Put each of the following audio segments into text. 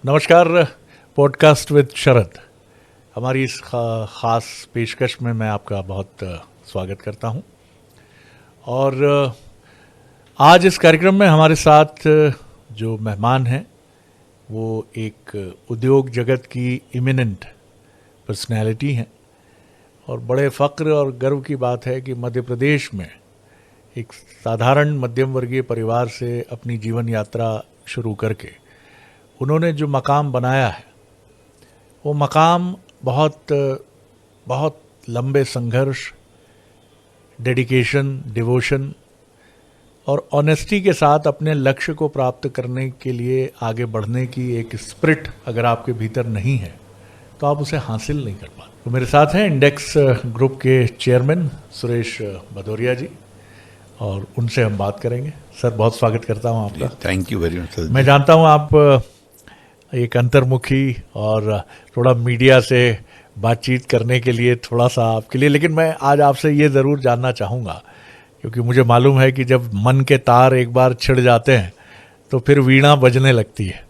नमस्कार। Podcast with शरद, हमारी इस ख़ास पेशकश में मैं आपका बहुत स्वागत करता हूं। और आज इस कार्यक्रम में हमारे साथ जो मेहमान हैं वो एक उद्योग जगत की इमिनेंट पर्सनैलिटी हैं और बड़े फ़ख्र और गर्व की बात है कि मध्य प्रदेश में एक साधारण मध्यम वर्गीय परिवार से अपनी जीवन यात्रा शुरू करके उन्होंने जो मकाम बनाया है वो मकाम बहुत लंबे संघर्ष, डेडिकेशन, डिवोशन और ऑनेस्टी के साथ अपने लक्ष्य को प्राप्त करने के लिए आगे बढ़ने की एक स्पिरिट अगर आपके भीतर नहीं है तो आप उसे हासिल नहीं कर पाते। तो मेरे साथ हैं इंडेक्स ग्रुप के चेयरमैन सुरेश भदौरिया जी और उनसे हम बात करेंगे। सर, बहुत स्वागत करता हूं आपका। Thank you very much. मैं जानता हूं आप एक अंतर्मुखी और थोड़ा मीडिया से बातचीत करने के लिए थोड़ा सा आपके लिए, लेकिन मैं आज आपसे ये ज़रूर जानना चाहूँगा क्योंकि मुझे मालूम है कि जब मन के तार एक बार छिड़ जाते हैं तो फिर वीणा बजने लगती है।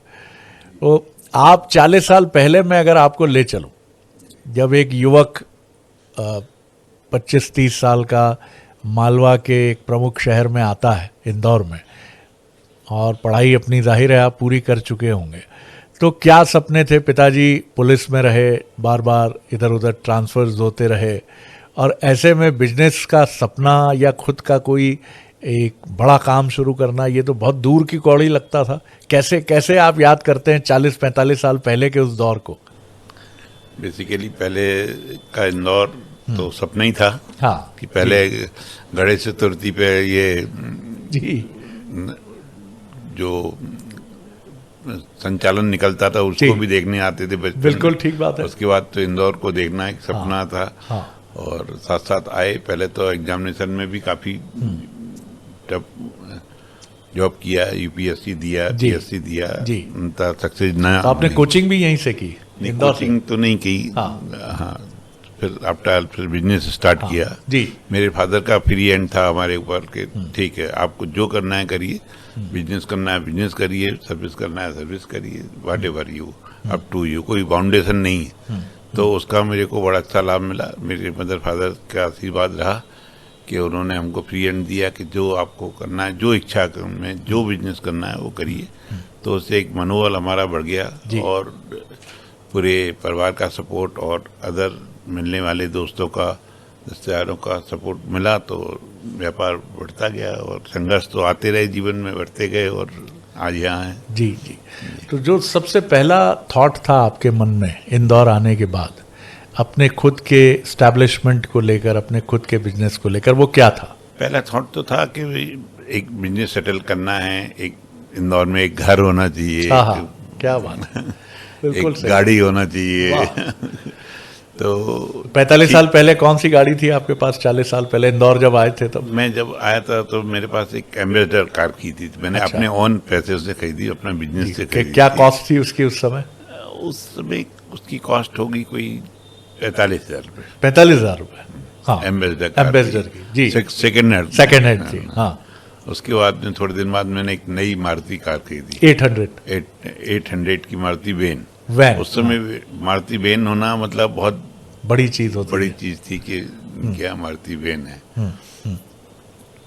तो आप 40 साल पहले मैं अगर आपको ले चलूँ, जब एक युवक 25-30 साल का मालवा के एक प्रमुख शहर में आता है, इंदौर में, और पढ़ाई अपनी जाहिर है आप पूरी कर चुके होंगे, तो क्या सपने थे? पिताजी पुलिस में रहे, बार बार इधर उधर ट्रांसफर्स होते रहे, और ऐसे में बिजनेस का सपना या खुद का कोई एक बड़ा काम शुरू करना, ये तो बहुत दूर की कौड़ी लगता था। कैसे आप याद करते हैं 40-45 साल पहले के उस दौर को? बेसिकली पहले का इंदौर तो सपना ही था। हाँ, कि पहले गणेश चतुर्थी पे ये जी जो संचालन निकलता था उसको भी देखने आते थे बचपन। बिल्कुल ठीक बात है। उसके बाद तो इंदौर को देखना एक सपना था। हाँ। और साथ साथ आए, पहले तो एग्जामिनेशन में भी काफी टफ जॉब किया, यूपीएससी दिया, पीएससी दिया, उनका सक्सेस नया। तो आपने कोचिंग भी यहीं से की? कोचिंग तो नहीं की। हाँ, फिर आफ्टर फिर बिजनेस स्टार्ट किया। जी। मेरे फादर का फ्री एंड था हमारे ऊपर कि ठीक है, आपको जो करना है करिए, बिजनेस करना है बिजनेस करिए, सर्विस करना है सर्विस करिए, whatever you, up to you, कोई बाउंडेशन नहीं है। तो उसका मेरे को बड़ा अच्छा लाभ मिला। मेरे मदर फादर का आशीर्वाद रहा कि उन्होंने हमको फ्री एंड दिया कि जो आपको करना है, जो इच्छा में जो बिजनेस करना है वो करिए। तो उससे एक मनोबल हमारा बढ़ गया और पूरे परिवार का सपोर्ट और अदर मिलने वाले दोस्तों का, रिश्तेदारों का सपोर्ट मिला तो व्यापार बढ़ता गया और संघर्ष तो आते रहे, जीवन में बढ़ते गए और आज यहाँ हैं। जी। तो जो सबसे पहला थॉट था आपके मन में इंदौर आने के बाद अपने खुद के एस्टैब्लिशमेंट को लेकर, अपने खुद के बिजनेस को लेकर, वो क्या था? पहला थॉट तो था कि एक बिजनेस सेटल करना है, एक इंदौर में एक घर होना चाहिए। क्या बात है। बिल्कुल एक गाड़ी होना चाहिए। तो 45 साल पहले कौन सी गाड़ी थी आपके पास? 40 साल पहले इंदौर जब आए थे तब? मैं जब आया था तो मेरे पास एक एम्बेसडर कार की थी। मैंने अपने ओन पैसे से खरीदी, अपना बिजनेस से खरीदी। क्या कॉस्ट थी उसकी उस समय? उस समय उसकी कॉस्ट होगी कोई 45,000 रुपये। 45,000 रुपये? हाँ, एम्बेसडर की। जी। सेकेंड हैंड थी। हाँ। उसके बाद में थोड़े दिन बाद मैंने एक नई मारुति कार खरीदी, 800 की मारुति वैन। उस समय मारुति वैन होना मतलब बहुत बड़ी चीज होती, बड़ी चीज थी कि क्या मारुति वैन है।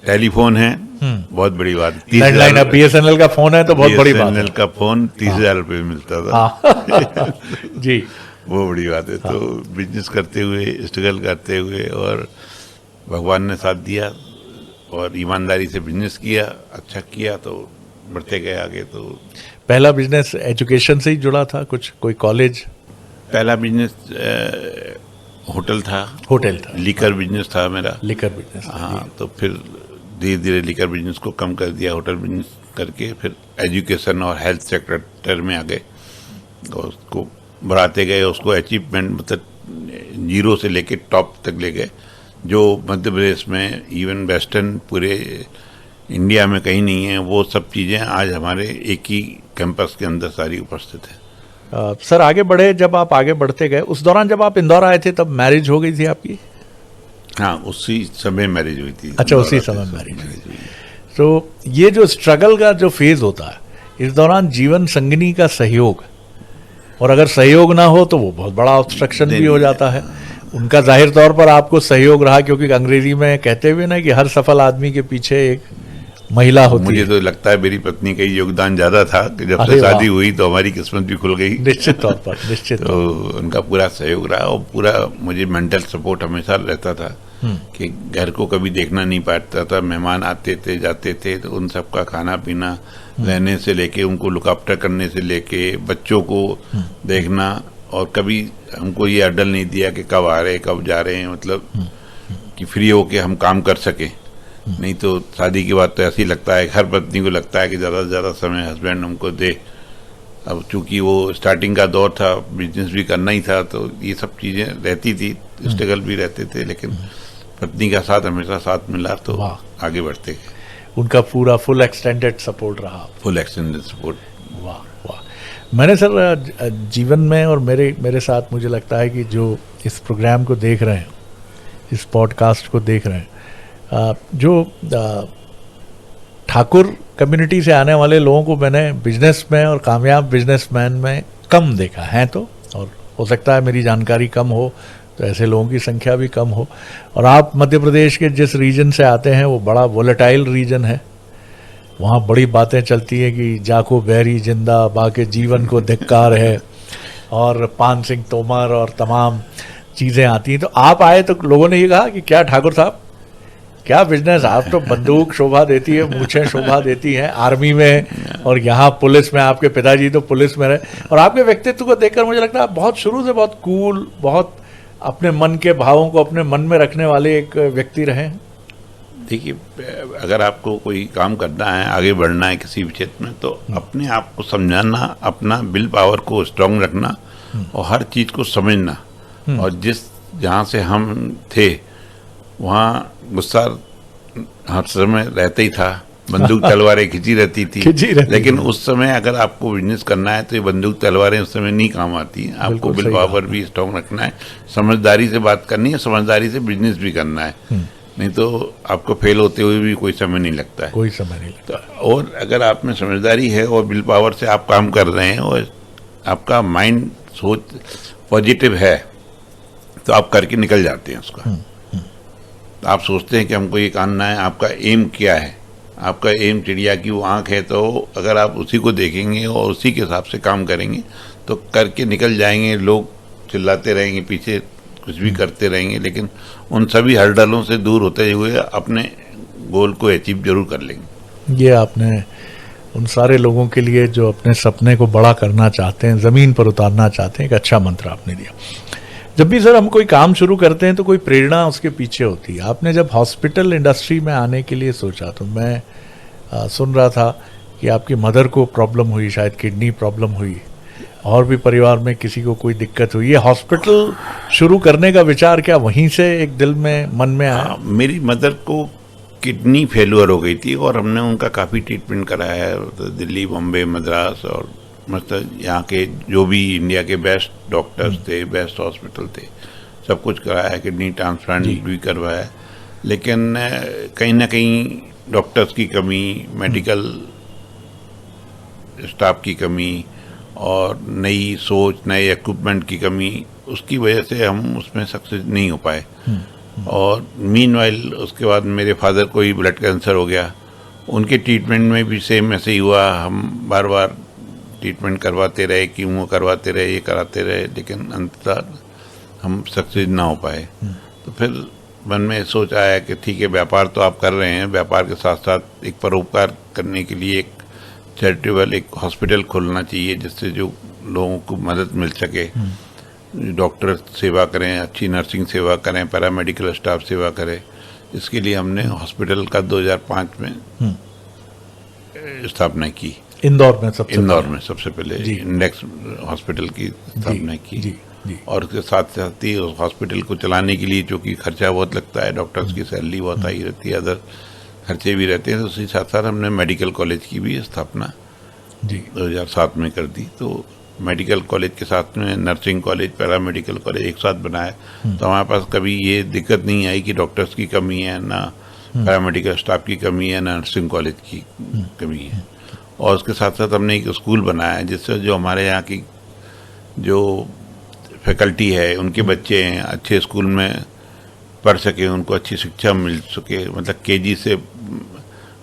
टेलीफोन है, बहुत बड़ी बात। लैंडलाइन, बीएसएनएल का फोन है तो बहुत बड़ी बात है। बीएसएनएल का फोन 30,000 रुपये मिलता था। जी, वो बड़ी बात है। तो बिजनेस करते हुए, स्ट्रगल करते हुए, और भगवान ने साथ दिया और ईमानदारी से बिजनेस किया, अच्छा किया तो बढ़ते गए आगे। तो पहला बिजनेस एजुकेशन से ही जुड़ा था कुछ, कोई कॉलेज? पहला बिजनेस होटल था। लीकर बिजनेस था मेरा। Liquor business. हाँ, तो फिर धीरे धीरे लीकर बिजनेस को कम कर दिया, होटल बिजनेस करके फिर एजुकेशन और हेल्थ सेक्टर में आ गए और उसको बढ़ाते गए। उसको अचीवमेंट मतलब जीरो से लेके टॉप तक ले गए, जो मध्य प्रदेश में, इवन वेस्टर्न पूरे इंडिया में कहीं नहीं है। वो सब चीज़ें आज हमारे एक ही कैंपस के अंदर सारी उपस्थित है। सर, आगे बढ़े, जब आप आगे बढ़ते गए, उस दौरान जब आप इंदौर आए थे तब मैरिज हो गई थी आपकी? हाँ, उसी समय मैरिज हुई थी। अच्छा, उसी समय मैरिज हुई। तो ये जो स्ट्रगल का जो फेज होता है, इस दौरान जीवन संगिनी का सहयोग और अगर सहयोग ना हो तो वो बहुत बड़ा ऑब्स्ट्रक्शन भी हो जाता है। उनका जाहिर तौर पर आपको सहयोग रहा, क्योंकि अंग्रेजी में कहते हुए ना कि हर सफल आदमी के पीछे एक महिला होती मुझे है। तो लगता है मेरी पत्नी का ही योगदान ज्यादा था कि जब अरे से वाह। शादी हुई तो हमारी किस्मत भी खुल गई। निश्चित तौर पर, निश्चित तो तौर उनका पूरा सहयोग रहा और पूरा मुझे मेंटल सपोर्ट हमेशा रहता था कि घर को कभी देखना नहीं पाता था। मेहमान आते थे जाते थे तो उन सबका खाना पीना रहने से लेके उनको लुक आफ्टर करने से लेके बच्चों को देखना, और कभी हमको ये अड्डल नहीं दिया कि कब आ रहे हैं कब जा रहे हैं, मतलब कि फ्री होके हम काम कर सके। नहीं तो शादी के बाद तो ऐसे ही लगता है, हर पत्नी को लगता है कि ज़्यादा से ज़्यादा समय हस्बैंड हमको दे। अब चूंकि वो स्टार्टिंग का दौर था, बिजनेस भी करना ही था, तो ये सब चीज़ें रहती थी, स्ट्रगल भी रहते थे, लेकिन पत्नी का साथ हमेशा साथ मिला तो वाह। आगे बढ़ते गए। उनका पूरा फुल एक्सटेंडेड सपोर्ट रहा। Full extended support. वाह वाह। मैंने सर जीवन में और मेरे साथ मुझे लगता है कि जो इस प्रोग्राम को देख रहे हैं, इस पॉडकास्ट को देख रहे हैं, जो ठाकुर कम्युनिटी से आने वाले लोगों को मैंने बिजनेस में और कामयाब बिजनेसमैन में कम देखा है, तो और हो सकता है मेरी जानकारी कम हो तो ऐसे लोगों की संख्या भी कम हो। और आप मध्य प्रदेश के जिस रीजन से आते हैं वो बड़ा वोलेटाइल रीजन है, वहाँ बड़ी बातें चलती हैं कि जाको बैरी जिंदा बाके जीवन को धिक्कार है, और पान सिंह तोमर और तमाम चीज़ें आती हैं। तो आप आए तो लोगों ने ये कहा कि क्या ठाकुर साहब क्या बिजनेस, आप तो बंदूक शोभा देती है, मूछें शोभा देती हैं आर्मी में, और यहाँ पुलिस में आपके पिताजी तो पुलिस में रहे। और आपके व्यक्तित्व को देखकर मुझे लगता है आप बहुत शुरू से बहुत कूल, बहुत अपने मन के भावों को अपने मन में रखने वाले एक व्यक्ति रहे हैं। देखिए, अगर आपको कोई काम करना है, आगे बढ़ना है किसी भी क्षेत्र में, तो अपने आप को समझाना, अपना विल पावर को स्ट्रांग रखना और हर चीज़ को समझना। और जहाँ से हम थे वहाँ गुस्सा हर समय रहता ही था, बंदूक तलवारें खिंची रहती थी, लेकिन उस समय अगर आपको बिजनेस करना है तो ये बंदूक तलवारें उस समय नहीं काम आती हैं। आपको विल पावर भी स्ट्रांग रखना है, समझदारी से बात करनी है, समझदारी से बिजनेस भी करना है, नहीं तो आपको फेल होते हुए भी कोई समय नहीं लगता है। कोई समय नहीं लगता। और अगर आप में समझदारी है और विल पावर से आप काम कर रहे हैं और आपका माइंड सोच पॉजिटिव है तो आप करके निकल जाते हैं उसका। आप सोचते हैं कि हमको ये करना है, आपका एम क्या है, आपका एम चिड़िया की वो आँख है, तो अगर आप उसी को देखेंगे और उसी के हिसाब से काम करेंगे तो करके निकल जाएंगे। लोग चिल्लाते रहेंगे पीछे, कुछ भी करते रहेंगे, लेकिन उन सभी हर्डलों से दूर होते हुए अपने गोल को अचीव जरूर कर लेंगे। ये आपने उन सारे लोगों के लिए जो अपने सपने को बड़ा करना चाहते हैं, ज़मीन पर उतारना चाहते हैं, एक अच्छा मंत्र आपने दिया। जब भी सर हम कोई काम शुरू करते हैं तो कोई प्रेरणा उसके पीछे होती है। आपने जब हॉस्पिटल इंडस्ट्री में आने के लिए सोचा तो मैं सुन रहा था कि आपकी मदर को प्रॉब्लम हुई, शायद किडनी प्रॉब्लम हुई, और भी परिवार में किसी को कोई दिक्कत हुई। ये हॉस्पिटल शुरू करने का विचार क्या वहीं से एक दिल में मन में आया? मेरी मदर को किडनी फेल्यूर हो गई थी और हमने उनका काफ़ी ट्रीटमेंट कराया है, तो दिल्ली, बॉम्बे, मद्रास और मतलब यहाँ के जो भी इंडिया के बेस्ट डॉक्टर्स थे, बेस्ट हॉस्पिटल थे, सब कुछ कराया है, किडनी ट्रांसप्लांट भी करवाया है। लेकिन कहीं ना कहीं डॉक्टर्स की कमी, मेडिकल स्टाफ की कमी और नई सोच, नए इक्विपमेंट की कमी, उसकी वजह से हम उसमें सक्सेस नहीं हो पाए। और मीनवाइल उसके बाद मेरे फादर को ही ब्लड कैंसर हो गया, उनके ट्रीटमेंट में भी सेम ऐसे ही हुआ। हम बार बार ट्रीटमेंट करवाते रहे, कीमो करवाते रहे, ये कराते रहे, लेकिन अंततः हम सक्सेस ना हो पाए। तो फिर मन में सोच आया कि ठीक है, व्यापार तो आप कर रहे हैं, व्यापार के साथ साथ एक परोपकार करने के लिए एक चैरिटेबल एक हॉस्पिटल खोलना चाहिए, जिससे जो लोगों को मदद मिल सके, डॉक्टर सेवा करें, अच्छी नर्सिंग सेवा करें, पैरामेडिकल स्टाफ सेवा करे। इसके लिए हमने हॉस्पिटल का 2005 में स्थापना की। इंदौर में सबसे पहले इंडेक्स हॉस्पिटल की स्थापना की। और उसके साथ साथ ही उस हॉस्पिटल को चलाने के लिए, चूँकि खर्चा बहुत लगता है, डॉक्टर्स की सैलरी बहुत हाई रहती है, अदर खर्चे भी रहते हैं, तो उसी साथ साथ हमने मेडिकल कॉलेज की भी स्थापना 2007 में कर दी। तो मेडिकल कॉलेज के साथ में नर्सिंग कॉलेज, पैरामेडिकल कॉलेज एक साथ बनाया, तो हमारे पास कभी ये दिक्कत नहीं आई कि डॉक्टर्स की कमी है, ना पैरामेडिकल स्टाफ की कमी है, ना नर्सिंग कॉलेज की कमी है। और उसके साथ साथ हमने एक स्कूल बनाया जिससे जो हमारे यहाँ की जो फैकल्टी है, उनके बच्चे हैं, अच्छे स्कूल में पढ़ सके, उनको अच्छी शिक्षा मिल सके, मतलब केजी से,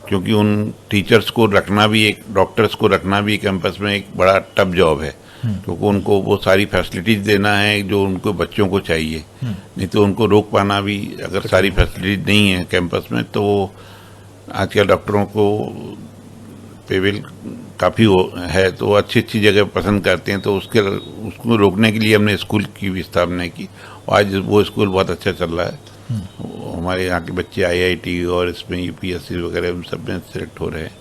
क्योंकि उन टीचर्स को रखना भी, एक डॉक्टर्स को रखना भी कैंपस में एक बड़ा टफ जॉब है, क्योंकि उनको वो सारी फैसिलिटीज देना है जो उनको बच्चों को चाहिए। नहीं तो उनको रोक पाना भी, अगर सारी फैसिलिटीज नहीं है कैंपस में, तो आजकल डॉक्टरों को पेवेल काफ़ी है, तो अच्छी अच्छी जगह पसंद करते हैं, तो उसको रोकने के लिए हमने स्कूल की भी स्थापना की। आज वो स्कूल बहुत अच्छा चल रहा है। हमारे यहाँ के बच्चे आईआईटी और इसमें यूपीएससी वगैरह उन सब में सिलेक्ट हो रहे हैं।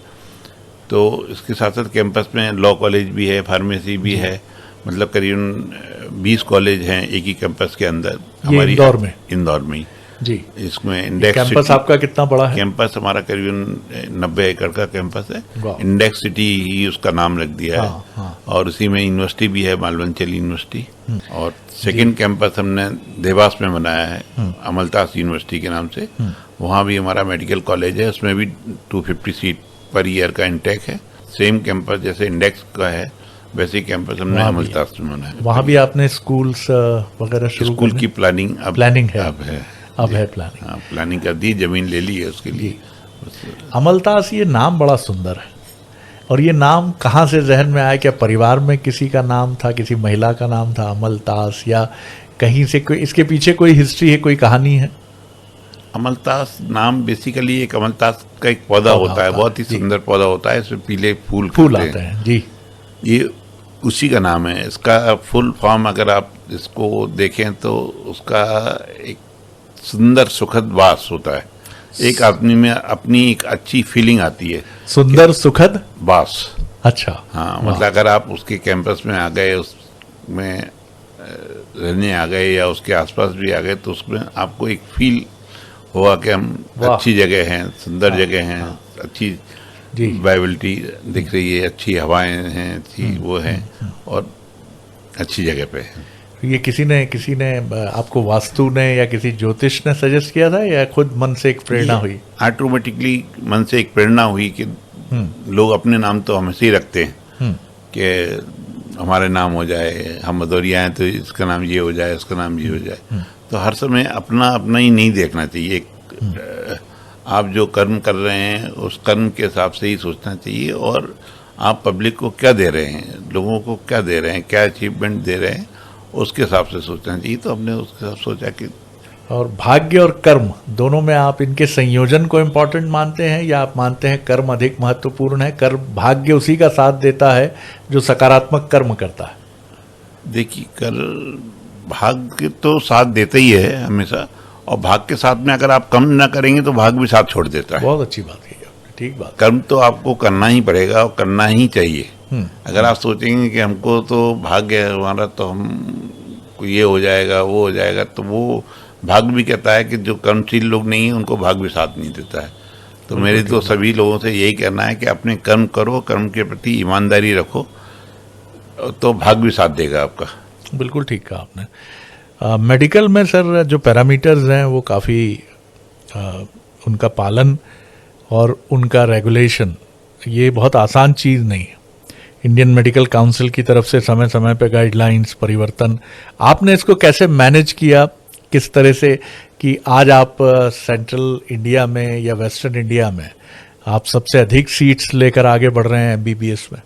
तो इसके साथ साथ कैंपस में लॉ कॉलेज भी है, फार्मेसी भी है, मतलब करीबन 20 कॉलेज हैं एक ही कैंपस के अंदर। हमारी इंदौर में ही जी। इसमें इंडेक्स कैंपस आपका कितना बड़ा है? कैंपस हमारा करीबन 90 एकड़ का कैंपस है। इंडेक्स सिटी ही उसका नाम रख दिया है। हाँ। और उसी में यूनिवर्सिटी भी है, मालवंचल यूनिवर्सिटी। और सेकंड कैंपस हमने देवास में बनाया है, अमलतास यूनिवर्सिटी के नाम से। वहाँ भी हमारा मेडिकल कॉलेज है, उसमें भी 250 सीट पर ईयर का इंटेक है। सेम कैंपस जैसे इंडेक्स का है, वैसे कैंपस हमने अमलतास में बनाया है। वहाँ भी आपने स्कूल्स वगैरह शुरू? स्कूल की प्लानिंग है, अब है प्लानिंग। हाँ, प्लानिंग कर दी, जमीन ले ली है उसके लिए। अमलतास, ये नाम बड़ा सुंदर है। और ये नाम कहाँ से जहन में आया? क्या परिवार में किसी का नाम था, किसी महिला का नाम था अमलतास, या कहीं से कोई इसके पीछे कोई हिस्ट्री है, कोई कहानी है? अमलतास नाम बेसिकली एक अमलतास का एक पौधा होता है, बहुत ही सुंदर पौधा होता है, इसमें पीले फूल आते हैं जी। ये उसी का नाम है। इसका फुल फॉर्म अगर आप इसको देखें तो उसका एक सुंदर सुखद वास होता है। एक आदमी में अपनी एक अच्छी फीलिंग आती है, सुंदर सुखद वास। अच्छा, हाँ, मतलब अगर आप उसके कैंपस में आ गए, उसमें रहने आ गए या उसके आसपास भी आ गए, तो उसमें आपको एक फील होगा कि हम अच्छी जगह हैं, सुंदर जगह हैं, अच्छी वाइबिलिटी दिख रही है, अच्छी हवाएं हैं, अच्छी वो हैं और अच्छी जगह पे है। ये किसी ने आपको वास्तु ने या किसी ज्योतिष ने सजेस्ट किया था, या खुद मन से एक प्रेरणा हुई? ऑटोमेटिकली मन से एक प्रेरणा हुई कि लोग अपने नाम तो हमेशा ही रखते हैं कि हमारे नाम हो जाए, हम मदौरिया हैं तो इसका नाम ये हो जाए, उसका नाम ये हो जाए। तो हर समय अपना अपना ही नहीं देखना चाहिए। आप जो कर्म कर रहे हैं उस कर्म के हिसाब से ही सोचना चाहिए, और आप पब्लिक को क्या दे रहे हैं, लोगों को क्या दे रहे हैं, क्या अचीवमेंट दे रहे हैं, उसके हिसाब से सोचना चाहिए। तो हमने उसके हिसाब सोचा कि, और भाग्य और कर्म दोनों में आप इनके संयोजन को इम्पोर्टेंट मानते हैं, या आप मानते हैं कर्म अधिक महत्वपूर्ण है? कर्म, भाग्य उसी का साथ देता है जो सकारात्मक कर्म करता है। देखिए, भाग्य तो साथ देता ही है हमेशा, और भाग्य के साथ में अगर आप कम ना करेंगे तो भाग्य भी साथ छोड़ देता है। बहुत अच्छी बात है, ठीक बात। कर्म तो आपको करना ही पड़ेगा और करना ही चाहिए। अगर आप सोचेंगे कि हमको तो भाग्य है हमारा, तो हम ये हो जाएगा, वो हो जाएगा, तो वो भाग्य भी कहता है कि जो कर्मशील लोग नहीं है उनको भाग्य भी साथ नहीं देता है। तो मेरे तो सभी लोगों से यही कहना है कि अपने कर्म करो, कर्म के प्रति ईमानदारी रखो, तो भाग्य भी साथ देगा आपका। बिल्कुल ठीक कहा आपने। मेडिकल में सर जो पैरामीटर्स हैं वो काफ़ी उनका पालन और उनका रेगुलेशन, ये बहुत आसान चीज़ नहीं है। इंडियन मेडिकल काउंसिल की तरफ से समय समय पे गाइडलाइंस परिवर्तन, आपने इसको कैसे मैनेज किया, किस तरह से कि आज आप सेंट्रल इंडिया में या वेस्टर्न इंडिया में आप सबसे अधिक सीट्स लेकर आगे बढ़ रहे हैं एमबीबीएस में?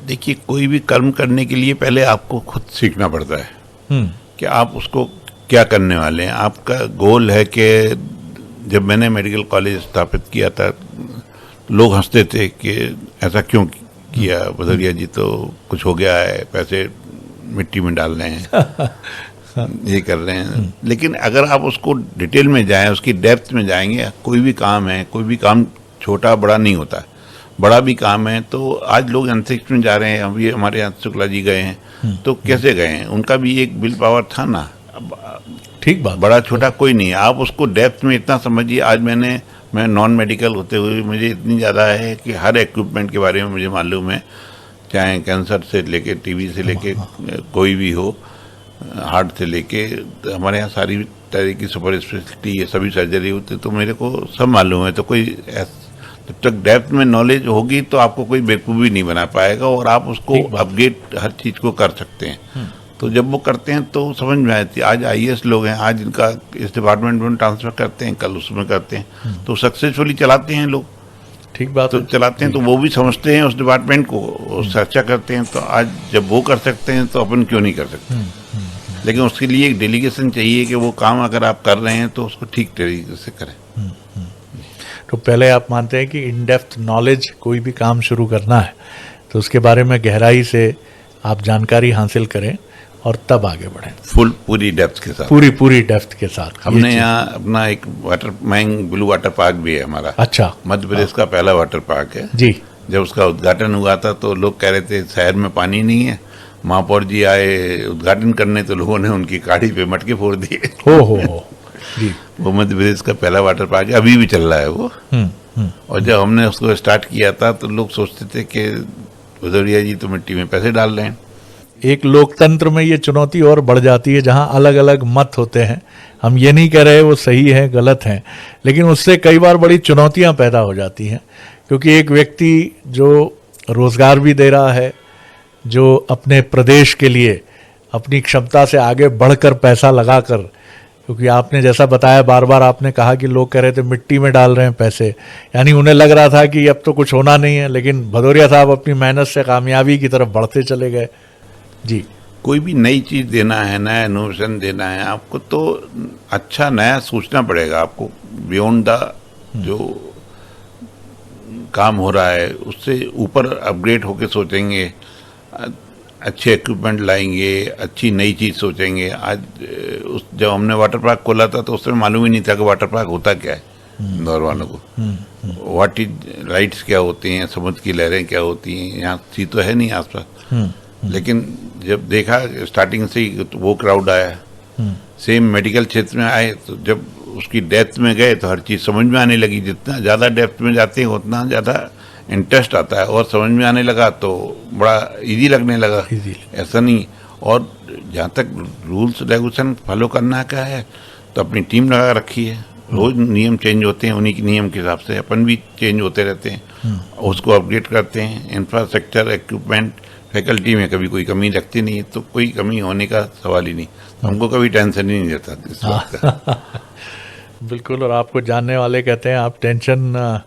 देखिए, कोई भी कर्म करने के लिए पहले आपको खुद सीखना पड़ता है कि आप उसको क्या करने वाले हैं। आपका गोल है कि जब मैंने मेडिकल कॉलेज स्थापित किया था, लोग हंसते थे कि ऐसा क्यों किया भदौरिया जी, तो कुछ हो गया है, पैसे मिट्टी में डाल रहे हैं, ये कर रहे हैं। लेकिन अगर आप उसको डिटेल में जाएं, उसकी डेप्थ में जाएंगे, कोई भी काम है, कोई भी काम छोटा बड़ा नहीं होता है, बड़ा भी काम है। तो आज लोग अंतरिक्ष में जा रहे हैं, अभी हमारे यहाँ शुक्ला जी गए हैं, तो कैसे गए हैं? उनका भी एक विल पावर था ना। ठीक बात, बड़ा छोटा कोई नहीं है, आप उसको डेप्थ में इतना समझिए। आज मैं नॉन मेडिकल होते हुए मुझे इतनी ज़्यादा है कि हर इक्विपमेंट के बारे में मुझे मालूम है, चाहे कैंसर से लेके टीबी से लेके कोई भी हो, हार्ट से लेके हमारे यहाँ सारी तरह की सुपर स्पेशलिटी, ये सभी सर्जरी होती, तो मेरे को सब मालूम है। तो कोई जब तक डेप्थ में नॉलेज होगी तो आपको कोई बेवकूफ़ भी नहीं बना पाएगा और आप उसको अपग्रेड हर चीज़ को कर सकते हैं। तो जब वो करते हैं तो समझ में आती है। आज IAS लोग हैं, आज इनका इस डिपार्टमेंट में ट्रांसफ़र करते हैं, कल उसमें करते हैं, तो सक्सेसफुली चलाते हैं लोग। ठीक बात तो चलाते हैं तो वो भी समझते हैं उस डिपार्टमेंट को, चर्चा करते हैं। तो आज जब वो कर सकते हैं तो अपन क्यों नहीं कर सकते? लेकिन उसके लिए एक डेलीगेशन चाहिए कि वो काम अगर आप कर रहे हैं तो उसको ठीक तरीके से करें। तो पहले आप मानते हैं कि इन डेप्थ नॉलेज कोई भी काम शुरू करना है तो उसके बारे में गहराई से आप जानकारी हासिल करें और तब आगे बढ़ें, पूरी डेप्थ के साथ, पूरी डेप्थ के साथ। हमने यहाँ अपना एक मैंग ब्लू वाटर पार्क भी है हमारा। अच्छा, मध्य प्रदेश का पहला वाटर पार्क है जी। जब उसका उद्घाटन हुआ था तो लोग कह रहे थे शहर में पानी नहीं है, महापौर जी आए उद्घाटन करने तो लोगों ने उनकी गाड़ी पे मटके फोड़ दिए। हो जी। वो मध्य प्रदेश का पहला वाटर पार्क है, अभी भी चल रहा है वो। और जब हमने उसको स्टार्ट किया था तो लोग सोचते थे कि भदौरिया जी तो मिट्टी में पैसे डाल रहे हैं। एक लोकतंत्र में ये चुनौती और बढ़ जाती है जहां अलग अलग मत होते हैं। हम ये नहीं कह रहे वो सही है गलत है, लेकिन उससे कई बार बड़ी चुनौतियां पैदा हो जाती हैं, क्योंकि एक व्यक्ति जो रोजगार भी दे रहा है, जो अपने प्रदेश के लिए अपनी क्षमता से आगे बढ़कर पैसा लगाकर, क्योंकि आपने जैसा बताया, बार बार आपने कहा कि लोग कह रहे थे मिट्टी में डाल रहे हैं पैसे, यानी उन्हें लग रहा था कि अब तो कुछ होना नहीं है, लेकिन भदौरिया साहब अपनी मेहनत से कामयाबी की तरफ बढ़ते चले गए। जी। कोई भी नई चीज़ देना है, नया इनोवेशन देना है आपको, तो अच्छा नया सोचना पड़ेगा आपको। बियॉन्ड द जो काम हो रहा है उससे ऊपर अपग्रेड होके सोचेंगे, अच्छे इक्विपमेंट लाएंगे, अच्छी नई चीज़ सोचेंगे। आज जब हमने वाटर पार्क खोला था तो उसमें मालूम ही नहीं था कि वाटर पार्क होता क्या है इंदौर वालों को। व्हाट इज राइट्स क्या होती हैं, समुद्र की लहरें क्या होती हैं, यहाँ सी तो है नहीं आसपास। लेकिन जब देखा स्टार्टिंग से ही तो वो क्राउड आया। सेम मेडिकल क्षेत्र में आए तो जब उसकी डेप्थ में गए तो हर चीज़ समझ में आने लगी। जितना ज़्यादा डेप्थ में जाते हैं उतना ज़्यादा इंटरेस्ट आता है और समझ में आने लगा तो बड़ा इजी लगने लगा। ऐसा नहीं। और जहाँ तक रूल्स रेगुलेशन फॉलो करना का है तो अपनी टीम लगा रखी है। रोज नियम चेंज होते हैं, उन्हीं के नियम के हिसाब से अपन भी चेंज होते रहते हैं, उसको अपडेट करते हैं। इंफ्रास्ट्रक्चर, इक्विपमेंट, फैकल्टी में कभी कोई कमी लगती नहीं है, तो कोई कमी होने का सवाल ही नहीं। हमको कभी टेंशन ही नहीं रहता इस बात का। बिल्कुल। और आपको जानने वाले कहते हैं आप टेंशन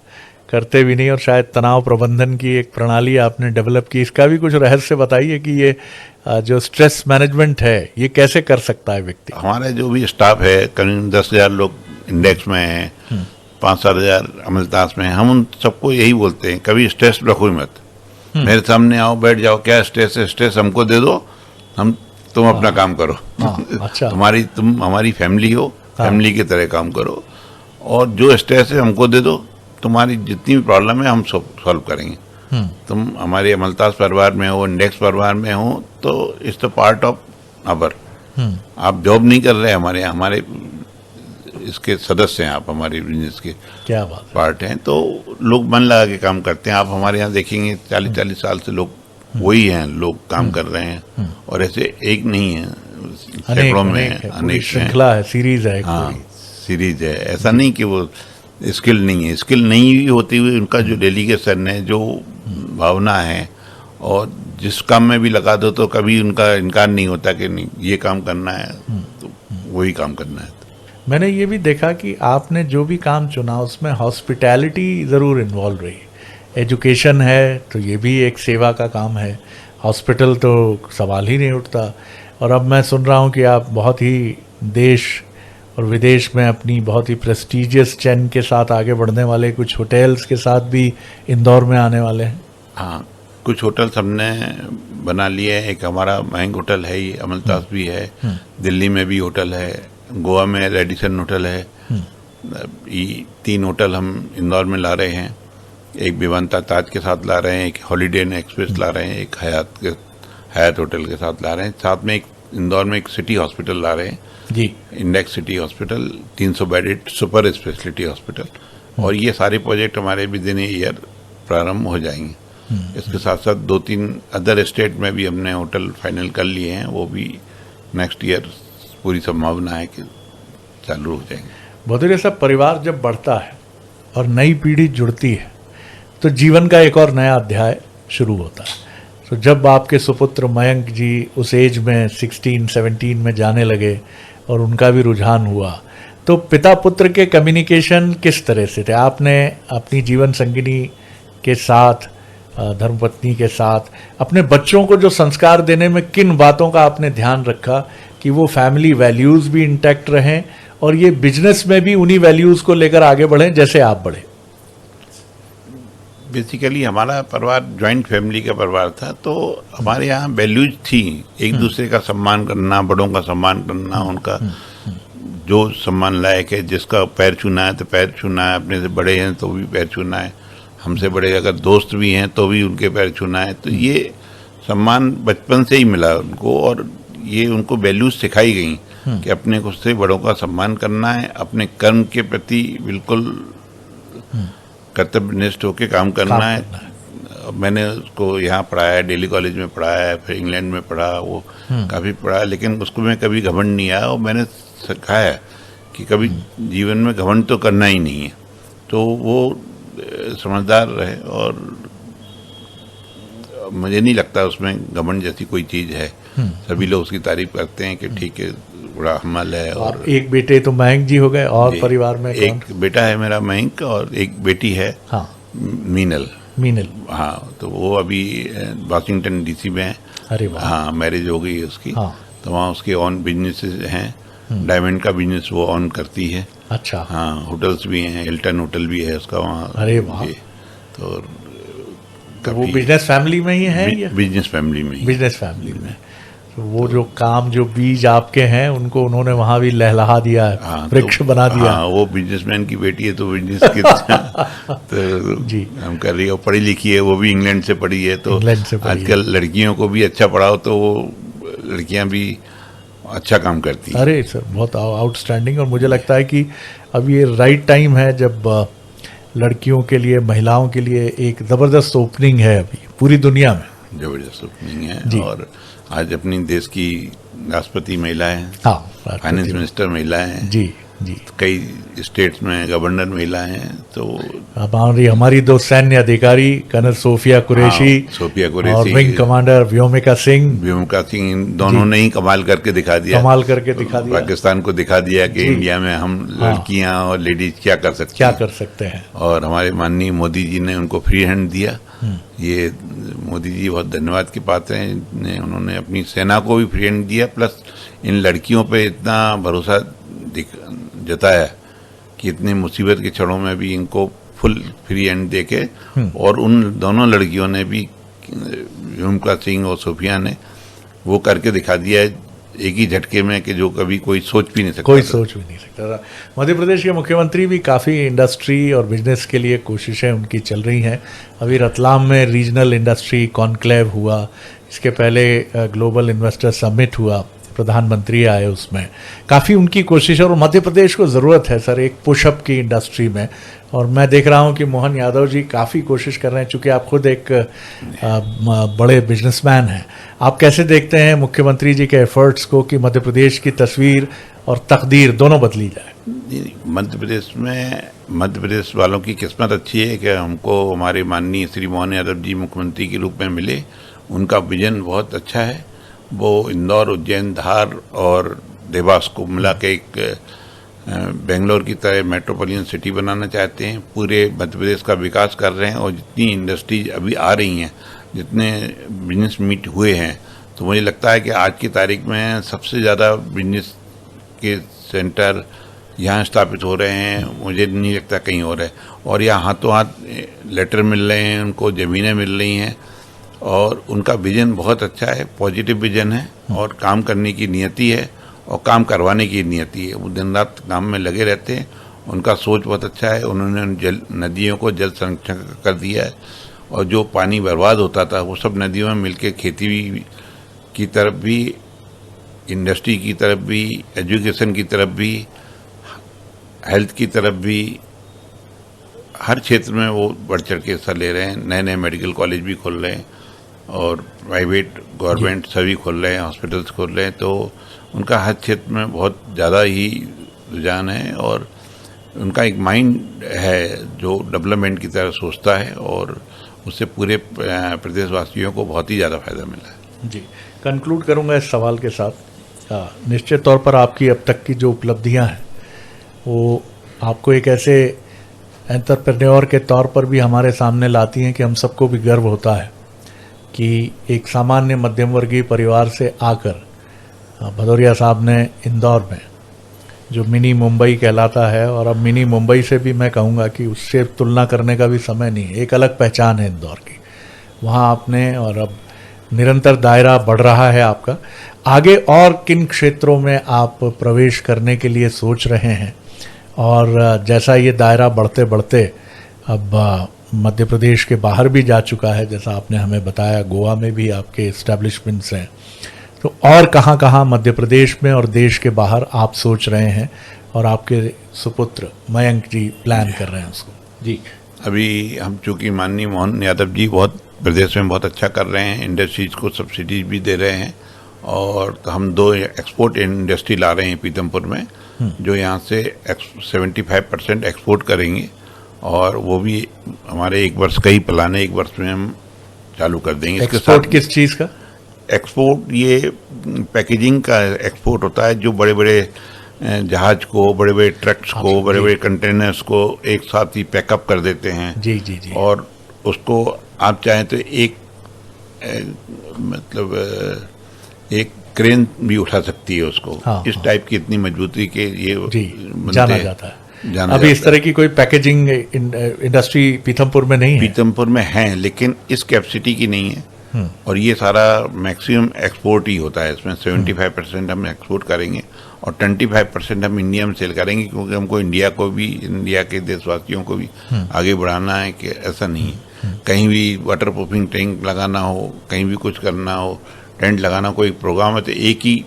करते भी नहीं, और शायद तनाव प्रबंधन की एक प्रणाली आपने डेवलप की। इसका भी कुछ रहस्य बताइए कि ये जो स्ट्रेस मैनेजमेंट है ये कैसे कर सकता है व्यक्ति? हमारा जो भी स्टाफ है, करीब 10,000 लोग इंडेक्स में हैं, 5-7 हज़ार अमलतास में हैं। हम उन सबको यही बोलते हैं, कभी स्ट्रेस रखो मत, मेरे सामने आओ, बैठ जाओ, क्या स्ट्रेस है, स्ट्रेस हमको दे दो, तुम अपना काम करो। अच्छा। तुम हमारी फैमिली हो, फैमिली की तरह काम करो, और जो स्ट्रेस है हमको दे दो, तुम्हारी जितनी भी प्रॉब्लम है हम सॉल्व करेंगे। तुम हमारे अमलतास परिवार में हो, इंडेक्स परिवार में हो, तो it's the part of our. आप जॉब नहीं कर रहे हमारे इसके सदस्य हैं, आप हमारे बिजनेस के क्या बात पार्ट हैं। तो लोग मन लगा के काम करते हैं। आप हमारे यहाँ देखेंगे 40-40 साल से लोग वही हैं, लोग काम कर रहे हैं, और ऐसे एक नहीं है, सैकड़ों में अनेक श्रृंखला है, सीरीज है। हाँ, सीरीज है। ऐसा नहीं कि वो स्किल नहीं है, स्किल नहीं होती हुई उनका जो डेलीगेशन है, जो भावना है, और जिस काम में भी लगा दो तो कभी उनका इनकार नहीं होता कि नहीं ये काम करना है तो वही काम करना है। मैंने ये भी देखा कि आपने जो भी काम चुना उसमें हॉस्पिटैलिटी ज़रूर इन्वॉल्व रही। एजुकेशन है तो ये भी एक सेवा का काम है, हॉस्पिटल तो सवाल ही नहीं उठता। और अब मैं सुन रहा हूँ कि आप बहुत ही देश और विदेश में अपनी बहुत ही प्रेस्टीजियस चेन के साथ आगे बढ़ने वाले कुछ होटल्स के साथ भी इंदौर में आने वाले हैं। हाँ, कुछ होटल्स हमने बना लिए हैं। एक हमारा महंग होटल है ही, अमलतास भी है, दिल्ली में भी होटल है, गोवा में रेडिसन होटल है। ये 3 होटल हम इंदौर में ला रहे हैं। एक विवांता ताज के साथ ला रहे हैं, एक हॉलीडे इन एक्सप्रेस ला रहे हैं, एक हयात होटल के साथ ला रहे हैं। साथ में एक इंदौर में एक सिटी हॉस्पिटल ला रहे हैं जी, Index City hospital, 300 bedded super speciality hospital. और ये सारे प्रोजेक्ट हमारे विद इन ईयर प्रारंभ हो जाएंगे। इसके साथ साथ 2-3 अदर स्टेट में भी हमने होटल फाइनल कर लिए हैं, वो भी नेक्स्ट ईयर पूरी संभावना है कि चालू हो जाएंगे। भदौरिया साहब, परिवार जब बढ़ता है और नई पीढ़ी जुड़ती है तो जीवन का एक और नया अध्याय शुरू होता है। तो जब आपके सुपुत्र मयंक जी उस एज में 16-17 में जाने लगे और उनका भी रुझान हुआ, तो पिता पुत्र के कम्युनिकेशन किस तरह से थे? आपने अपनी जीवन संगिनी के साथ, धर्मपत्नी के साथ, अपने बच्चों को जो संस्कार देने में किन बातों का आपने ध्यान रखा कि वो फैमिली वैल्यूज़ भी इंटैक्ट रहें और ये बिजनेस में भी उन्हीं वैल्यूज़ को लेकर आगे बढ़ें जैसे आप बढ़े? बेसिकली हमारा परिवार जॉइंट फैमिली का परिवार था, तो हमारे यहाँ वैल्यूज थी, एक दूसरे का सम्मान करना, बड़ों का सम्मान करना, उनका जो सम्मान लायक है, जिसका पैर छूना है तो पैर छूना है, अपने से बड़े हैं तो भी पैर छूना है, हमसे बड़े अगर दोस्त भी हैं तो भी उनके पैर छूना है। तो ये सम्मान बचपन से ही मिला उनको, और ये उनको वैल्यूज सिखाई गई कि अपने खुद से बड़ों का सम्मान करना है, अपने कर्म के प्रति बिल्कुल कर्तव्यनिष्ठ होकर काम करना है। मैंने उसको यहाँ पढ़ाया है, दिल्ली कॉलेज में पढ़ाया है, फिर इंग्लैंड में पढ़ा, वो काफ़ी पढ़ा, लेकिन उसको मैं कभी घमंड नहीं आया, और मैंने सिखाया कि कभी जीवन में घमंड तो करना ही नहीं है। तो वो समझदार रहे, और मुझे नहीं लगता उसमें घमंड जैसी कोई चीज़ है। सभी लोग उसकी तारीफ करते हैं कि ठीक है, बड़ा हमल है। और एक बेटे तो मयंक जी हो गए, और परिवार में एक बेटा है मेरा मयंक, और एक बेटी है मीनल। हाँ, तो वो अभी वाशिंगटन डीसी में है। अरे वाह। हाँ, मैरिज हो गई है उसकी। तो वहाँ उसके ऑन बिजनेस हैं, डायमंड का बिजनेस वो ऑन करती है। अच्छा। हाँ, होटल्स भी हैं, हिल्टन होटल भी है उसका वहाँ। अरे वाह। तो वो बिजनेस फैमिली में ही है? बिजनेस फैमिली में। बिजनेस फैमिली में। तो वो जो काम, जो बीज आपके हैं, उनको उन्होंने वहाँ भी लहलहा दिया है, वृक्ष बना दिया। हाँ, वो बिजनेसमैन की बेटी है, तो बिजनेस की तो जी हम कर रही है, पढ़ी लिखी है, वो भी इंग्लैंड से पढ़ी है। तो आजकल लड़कियों को भी अच्छा पढ़ाओ तो वो लड़कियां भी अच्छा काम करती है। अरे सर, बहुत आउटस्टैंडिंग। और मुझे लगता है कि अब ये राइट टाइम है जब लड़कियों के लिए, महिलाओं के लिए एक ज़बरदस्त ओपनिंग है अभी पूरी दुनिया में। जबरदस्त ओपनिंग है। और आज अपनी देश की राष्ट्रपति महिला है, फाइनेंस मिनिस्टर महिला है, जी जी, कई स्टेट्स में गवर्नर महिला हैं। तो हमारी दो सैन्य अधिकारी, कर्नल सोफिया कुरैशी और विंग कमांडर व्योमिका सिंह, दोनों ने ही कमाल करके दिखा दिया। पाकिस्तान को दिखा दिया कि इंडिया में हम लड़कियां और लेडीज क्या कर सकते हैं। और हमारे माननीय मोदी जी ने उनको फ्री हैंड दिया। ये मोदी जी बहुत धन्यवाद के पात्र हैं। उन्होंने अपनी सेना को भी फ्री हैंड दिया, प्लस इन लड़कियों पे इतना भरोसा जताया कि इतनी मुसीबत के क्षणों में भी इनको फुल फ्री हैंड देके, और उन दोनों लड़कियों ने भी, व्योमिका सिंह और सोफिया ने, वो करके दिखा दिया है एक ही झटके में कि जो कभी कोई सोच भी नहीं सकता। मध्य प्रदेश के मुख्यमंत्री भी काफ़ी इंडस्ट्री और बिजनेस के लिए कोशिशें उनकी चल रही हैं। अभी रतलाम में रीजनल इंडस्ट्री कॉन्क्लेव हुआ, इसके पहले ग्लोबल इन्वेस्टर समिट हुआ, प्रधानमंत्री आए, उसमें काफ़ी उनकी कोशिश है। और मध्य प्रदेश को ज़रूरत है सर एक पुशअप की इंडस्ट्री में। और मैं देख रहा हूं कि मोहन यादव जी काफ़ी कोशिश कर रहे हैं, चूँकि आप खुद एक बड़े बिजनेसमैन हैं। आप कैसे देखते हैं मुख्यमंत्री जी के एफर्ट्स को कि मध्य प्रदेश की तस्वीर और तकदीर दोनों बदली जाए? मध्य प्रदेश वालों की किस्मत अच्छी है कि हमको हमारे माननीय श्री मोहन यादव जी मुख्यमंत्री के रूप में मिले। उनका विजन बहुत अच्छा है। वो इंदौर, उज्जैन, धार और देवास को मिला के एक बेंगलोर की तरह मेट्रोपॉलिटन सिटी बनाना चाहते हैं। पूरे मध्य प्रदेश का विकास कर रहे हैं, और जितनी इंडस्ट्रीज अभी आ रही हैं, जितने बिजनेस मीट हुए हैं, तो मुझे लगता है कि आज की तारीख में सबसे ज़्यादा बिजनेस के सेंटर यहाँ स्थापित हो रहे हैं। मुझे नहीं लगता कहीं हो रहा है। और यहाँ हाथों हाथ लेटर मिल रहे हैं, उनको ज़मीनें मिल रही हैं, और उनका विजन बहुत अच्छा है, पॉजिटिव विजन है, और काम करने की नियति है, और काम करवाने की नियति है। वो दिन रात काम में लगे रहते हैं। उनका सोच बहुत अच्छा है। उन्होंने नदियों को जल संरक्षण कर दिया है, और जो पानी बर्बाद होता था वो सब नदियों में मिलके खेती की तरफ भी, इंडस्ट्री की तरफ भी, एजुकेशन की तरफ भी, हेल्थ की तरफ भी, हर क्षेत्र में वो बढ़ चढ़ के हिस्सा ले रहे हैं। नए नए मेडिकल कॉलेज भी खोल रहे हैं, और प्राइवेट गवर्नमेंट सभी खोल रहे हैं, हॉस्पिटल्स खोल रहे हैं। तो उनका हर क्षेत्र में बहुत ज़्यादा ही रुझान है। और उनका एक माइंड है जो डेवलपमेंट की तरह सोचता है, और उससे पूरे प्रदेशवासियों को बहुत ही ज़्यादा फायदा मिला है। जी, कंक्लूड करूंगा इस सवाल के साथ। निश्चित तौर पर आपकी अब तक की जो उपलब्धियां हैं वो आपको एक ऐसे एंटरप्रेन्योर के तौर पर भी हमारे सामने लाती हैं कि हम सबको भी गर्व होता है कि एक सामान्य मध्यम वर्गीय परिवार से आकर भदौरिया साहब ने इंदौर में जो मिनी मुंबई कहलाता है, और अब मिनी मुंबई से भी मैं कहूँगा कि उससे तुलना करने का भी समय नहीं है, एक अलग पहचान है इंदौर की, वहाँ आपने, और अब निरंतर दायरा बढ़ रहा है आपका। आगे और किन क्षेत्रों में आप प्रवेश करने के लिए सोच रहे हैं, और जैसा ये दायरा बढ़ते बढ़ते अब मध्य प्रदेश के बाहर भी जा चुका है, जैसा आपने हमें बताया गोवा में भी आपके इस्टेब्लिशमेंट्स हैं, तो और कहाँ कहाँ मध्य प्रदेश में और देश के बाहर आप सोच रहे हैं, और आपके सुपुत्र मयंक जी प्लान कर रहे हैं उसको? जी, अभी हम चूँकि माननीय मोहन यादव जी बहुत प्रदेश में बहुत अच्छा कर रहे हैं, इंडस्ट्रीज को सब्सिडीज भी दे रहे हैं, और हम 2 एक्सपोर्ट इंडस्ट्री ला रहे हैं पीतमपुर में, जो यहाँ से 75% एक्सपोर्ट करेंगे, और वो भी हमारे 1 वर्ष का ही प्लान है, 1 वर्ष में हम चालू कर देंगे। एक्सपोर्ट किस चीज़ का? एक्सपोर्ट ये पैकेजिंग का एक्सपोर्ट होता है, जो बड़े बड़े जहाज को, बड़े बड़े ट्रक्स को, बड़े बड़े कंटेनर्स को एक साथ ही पैकअप कर देते हैं। जी जी जी। और उसको आप चाहें तो एक एक क्रेन भी उठा सकती है उसको। हाँ, इस टाइप की इतनी मजबूती के ये जाना जाता है। अभी इस तरह की कोई पैकेजिंग इंडस्ट्री पीथमपुर में नहीं है? पीथमपुर में है, लेकिन इस कैपेसिटी की नहीं है, और ये सारा मैक्सिमम एक्सपोर्ट ही होता है। इसमें 75% हम एक्सपोर्ट करेंगे और 25% हम इंडिया में सेल करेंगे, क्योंकि हमको इंडिया को भी, इंडिया के देशवासियों को भी आगे बढ़ाना है। कि ऐसा नहीं है कहीं भी वाटर प्रूफिंग टैंक लगाना हो, कहीं भी कुछ करना हो, टेंट लगाना, कोई प्रोग्राम है तो एक ही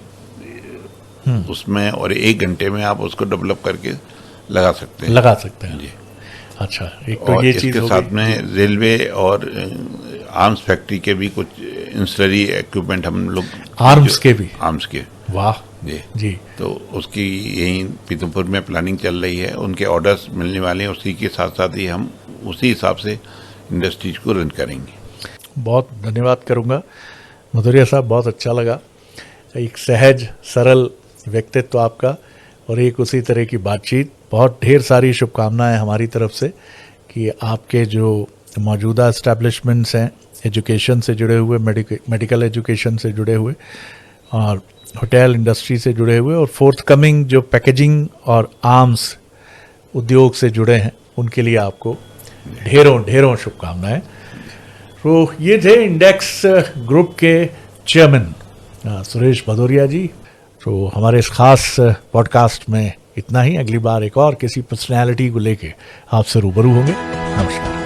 उसमें और 1 घंटे में आप उसको डेवलप करके लगा सकते हैं जी। अच्छा, एक तो ये चीज़ इसके साथ में रेलवे और आर्म्स फैक्ट्री के भी कुछ इंस्टरी इक्विपमेंट हम लोग, आर्म्स के वाह जी। तो उसकी यही पीतमपुर में प्लानिंग चल रही है, उनके ऑर्डर्स मिलने वाले हैं, उसी के साथ साथ ही हम उसी हिसाब से इंडस्ट्रीज को रन करेंगे। बहुत धन्यवाद करूँगा भदौरिया साहब, बहुत अच्छा लगा। एक सहज सरल व्यक्तित्व आपका और एक उसी तरह की बातचीत। बहुत ढेर सारी शुभकामनाएं हमारी तरफ से कि आपके जो मौजूदा एस्टैब्लिशमेंट्स हैं, एजुकेशन से जुड़े हुए, मेडिकल एजुकेशन से जुड़े हुए और होटल इंडस्ट्री से जुड़े हुए, और फोर्थकमिंग जो पैकेजिंग और आर्म्स उद्योग से जुड़े हैं, उनके लिए आपको ढेरों ढेरों शुभकामनाएं। तो ये थे इंडेक्स ग्रुप के चेयरमैन सुरेश भदौरिया जी। तो हमारे इस खास पॉडकास्ट में इतना ही। अगली बार एक और किसी पर्सनैलिटी को लेके आपसे रूबरू होंगे। नमस्कार।